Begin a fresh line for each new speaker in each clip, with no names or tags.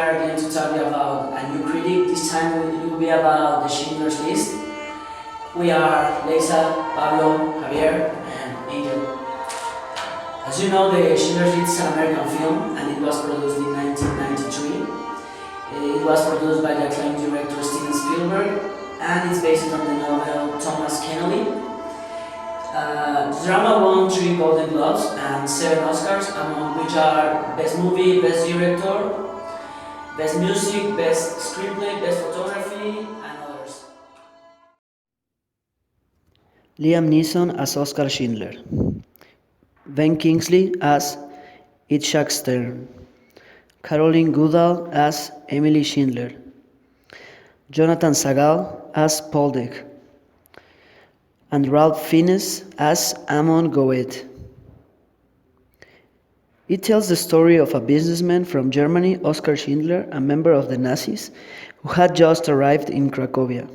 are going to talk about a new critic. This time it will be about the Schindler's List. We are Leiza, Pablo, Javier, and Angel. As you know, the Schindler's List is an American film and it was produced in 1993. It was produced by the acclaimed director Steven Spielberg and it's based on the novel Thomas Kennedy. The drama won 3 Golden Globes and 7 Oscars, among which are Best Movie, Best Director, Best Music, Best Screenplay, Best Photography, and others.
Liam Neeson as Oscar Schindler, Ben Kingsley as Itzhak Stern, Caroline Goodall as Emily Schindler, Jonathan Sagal as Paul Dick, and Ralph Fiennes as Amon Goet. It tells the story of a businessman from Germany, Oskar Schindler, a member of the Nazis, who had just arrived in Cracovia.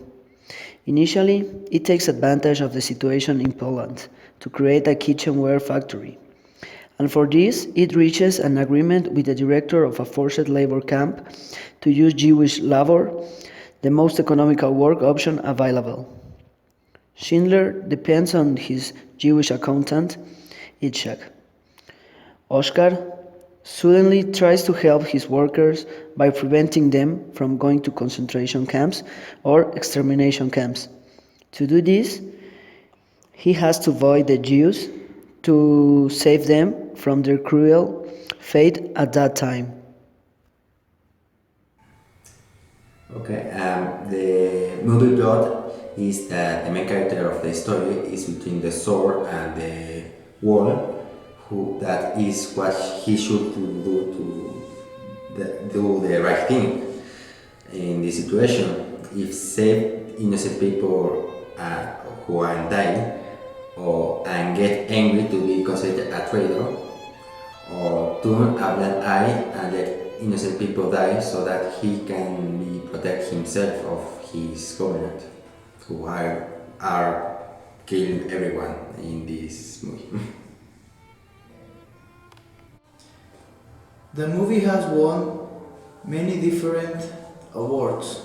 Initially, it takes advantage of the situation in Poland to create a kitchenware factory. And for this, it reaches an agreement with the director of a forced labor camp to use Jewish labor, the most economical work option available. Schindler depends on his Jewish accountant, Itzhak. Oskar suddenly tries to help his workers by preventing them from going to concentration camps or extermination camps. To do this, he has to avoid the Jews to save them from their cruel fate at that time.
Okay, the movie plot is that the main character of the story is between the sword and the wall, who that is what he should do to do the right thing in this situation. If save innocent people who are dying, or and get angry to be considered a traitor, or turn a blind eye and let innocent people die so that he can be protect himself of his government, who are killing everyone in this movie.
The movie has won many different awards,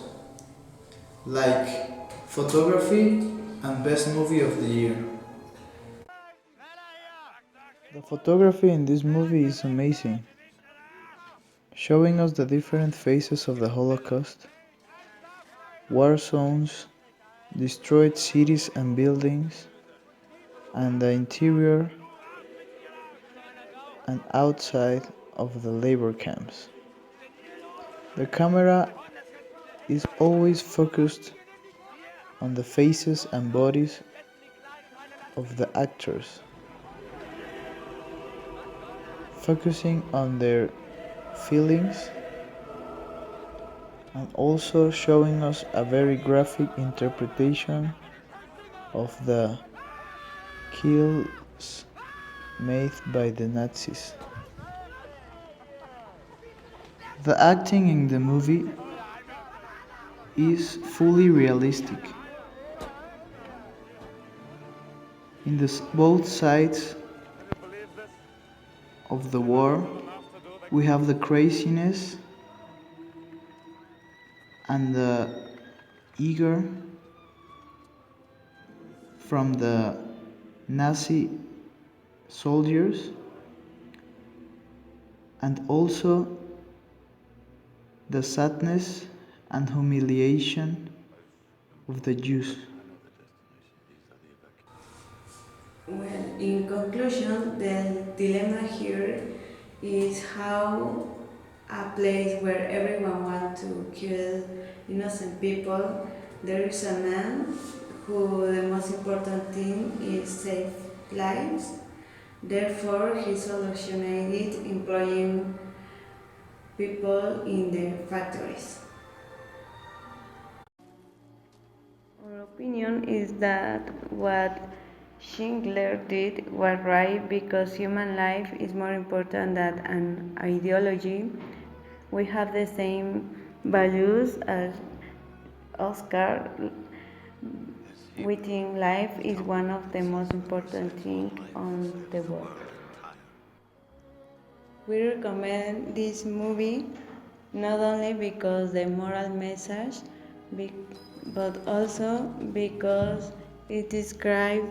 like photography and best movie of the year.
The photography in this movie is amazing, showing us the different phases of the Holocaust, war zones, destroyed cities and buildings, and the interior and outside of the labor camps. The camera is always focused on the faces and bodies of the actors, focusing on their feelings and also showing us a very graphic interpretation of the kills made by the Nazis. The acting in the movie is fully realistic. In both sides of the war, we have the craziness and the eager from the Nazi soldiers, and also the sadness and humiliation of the Jews.
Well, in conclusion, the dilemma here is how a place where everyone wants to kill innocent people, there is a man who the most important thing is save lives. Therefore, he solutioned employing people in the factories. Our opinion is that what Schindler did was right because human life is more important than an ideology. We have the same values as Oscar. We think life is one of the most important things on the world. We recommend this movie not only because the moral message, but also because it describes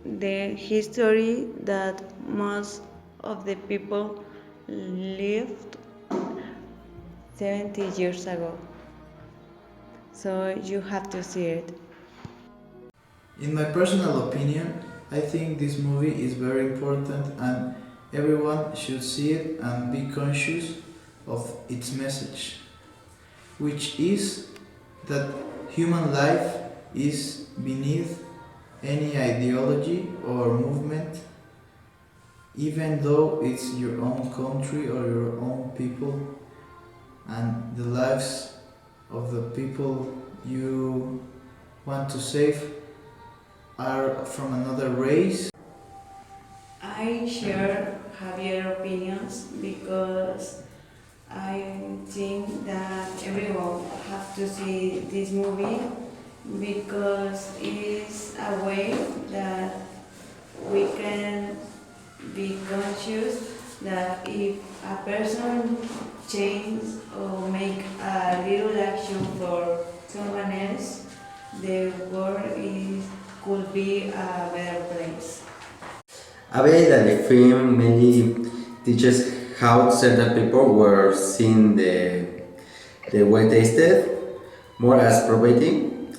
the history that most of the people lived 70 years ago. So you have to see it.
In my personal opinion, I think this movie is very important and everyone should see it and be conscious of its message, which is that human life is beneath any ideology or movement, even though it's your own country or your own people, and the lives of the people you want to save are from another race.
I share Javier's opinions because I think that everyone have to see this movie because it's a way that we can be conscious that if a person change or make a little action for someone else, the world could be a better place.
I believe that the film mainly teaches how certain people were seeing the way they tasted more as probating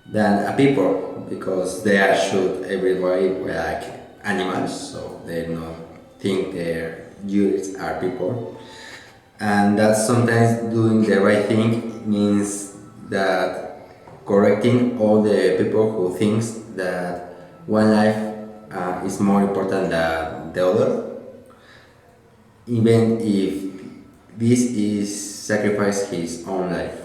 than a people because they are shoot everybody were like animals, so they don't think their units are people. And that sometimes doing the right thing means that correcting all the people who thinks that one life is more important than the other, even if this is sacrifice his own life.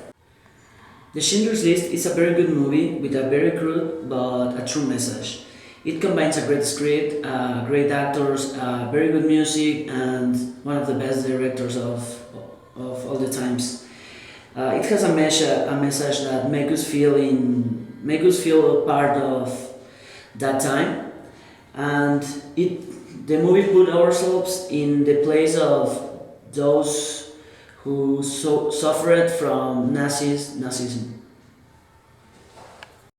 The Schindler's List is a very good movie with a very crude but a true message. It combines a great script, great actors, very good music, and one of the best directors of all the times. It has a message that make us feel a part of that time, and the movie put ourselves in the place of those who suffered from Nazism.